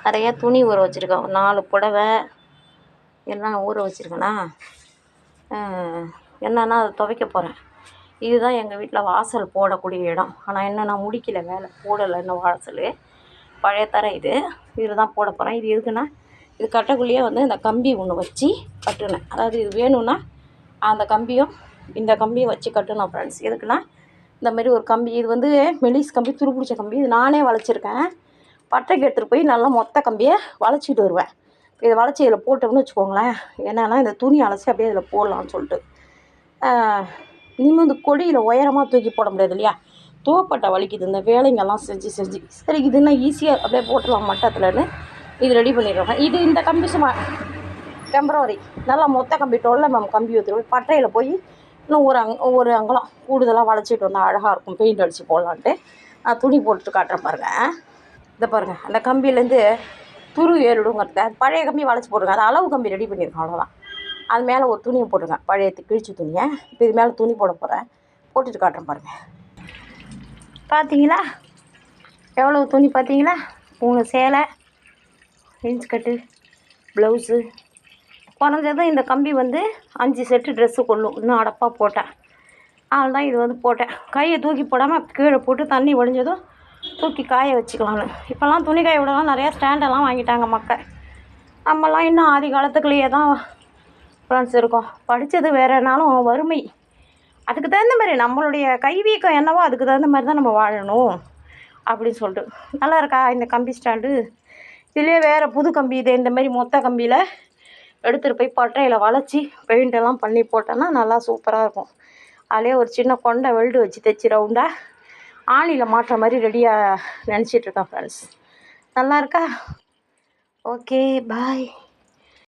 நிறையா துணி ஊற வச்சுருக்கேன். ஒரு 4 புடவை எல்லாம் ஊற வச்சுருக்கேனா. என்னென்னா அதை துவைக்க போகிறேன். இதுதான் எங்கள் வீட்டில் வாசல் போடக்கூடிய இடம். ஆனால் இன்னும் நான் முடிக்கல, வேலை போடலை இன்னும் வாசல். பழைய தரை இது. இதில் தான் போட போகிறேன். இது எதுக்குன்னா, இது கட்டக்குள்ளேயே வந்து இந்த கம்பி ஒன்று வச்சு கட்டுனேன். அதாவது இது வேணும்னா அந்த கம்பியும் இந்த கம்பியும் வச்சு கட்டணும் ஃப்ரெண்ட்ஸ். எதுக்குன்னா, இந்த மாதிரி ஒரு கம்பி, இது வந்து மெலிஸ் கம்பி, துருப்பிடிச்ச கம்பி. இது நானே வளைச்சிருக்கேன். பட்டைக்கு எடுத்துகிட்டு போய் நல்லா மொத்த கம்பியை வளைச்சிட்டு வருவேன். இதை வளைச்சி இதில் போட்டோம்னு வச்சுக்கோங்களேன், என்னென்னா இந்த துணி அலசி அப்படியே இதில் போடலான்னு சொல்லிட்டு. இனிமேல் இந்த கொடியில் உயரமாக தூக்கி போட முடியாது இல்லையா, தோப்பட்டை வலிக்குது இந்த வேலைங்கெல்லாம் செஞ்சு சரி இதுன்னா ஈஸியாக அப்படியே போட்டுடலாம் மட்டத்துலன்னு இது ரெடி பண்ணிடுறேன். இது இந்த கம்பி சும்மா டெம்பரவரி, நல்லா மொத்த கம்பி 12 mm கம்பி ஊற்றுருவோம். பட்டையில் போய் இன்னும் ஒரு அங்கலம் கூடுதலாக வளைச்சிட்டு வந்தால் அழகாக இருக்கும், பெயிண்ட் அடித்து போடலான்ட்டு. நான் துணி போட்டுட்டு காட்டுறேன் பாருங்கள். இதை பாருங்கள், அந்த கம்பியிலேருந்து துரு ஏறிடுங்கிறதுக்கு அது பழைய கம்பி வளைச்சி போட்டுருங்க. அது அளவு கம்பி ரெடி பண்ணியிருக்கேன், அவ்வளோதான். அது மேலே ஒரு துணியை போட்டுருங்க, பழைய கிழிச்சு துணியை. இப்போ இது மேலே துணி போட போகிறேன், போட்டுட்டு காட்டுறேன் பாருங்கள். பார்த்தீங்களா எவ்வளோ துணி பார்த்தீங்களா? 3 சேலை, ஜீன்ஸ் கட்டு, ப்ளவுஸு. குறைஞ்சதும் இந்த கம்பி வந்து 5 செட்டு ட்ரெஸ்ஸு கொள்ளும். இன்னும் அடப்பாக போட்டேன். அதனால தான் இது வந்து போட்டேன். கையை தூக்கி போடாமல் கீழே போட்டு தண்ணி வடிஞ்சதும் தூக்கி காய வச்சுக்கலான்னு. இப்போல்லாம் துணி காய விடலாம் நிறையா ஸ்டாண்டெல்லாம் வாங்கிட்டாங்க மக்கள். நம்மலாம் இன்னும் ஆதி காலத்துக்குள்ளேயே தான் ஃப்ரெண்ட்ஸ் இருக்கோம். படித்தது வேறுனாலும் வறுமை அதுக்கு தகுந்த மாதிரி, நம்மளுடைய கைவீக்கம் என்னவோ அதுக்கு தகுந்த மாதிரி தான் நம்ம வாழணும் அப்படின்னு சொல்லிட்டு. நல்லா இருக்கா இந்த கம்பி ஸ்டாண்டு? இதுலேயே வேறு புது கம்பி, இது இந்த மாதிரி மொத்த கம்பியில் எடுத்துகிட்டு போய் பட்டையில் வளைச்சி பெயிண்டெல்லாம் பண்ணி போட்டோன்னா நல்லா சூப்பராக இருக்கும். அதிலே ஒரு சின்ன கொண்டை வெல்டு வச்சு தைச்சி ரவுண்டாக ஆணியில் மாட்டுற மாதிரி ரெடியாக நினச்சிட்ருக்கேன் ஃப்ரெண்ட்ஸ். நல்லா இருக்கா? Okay bye.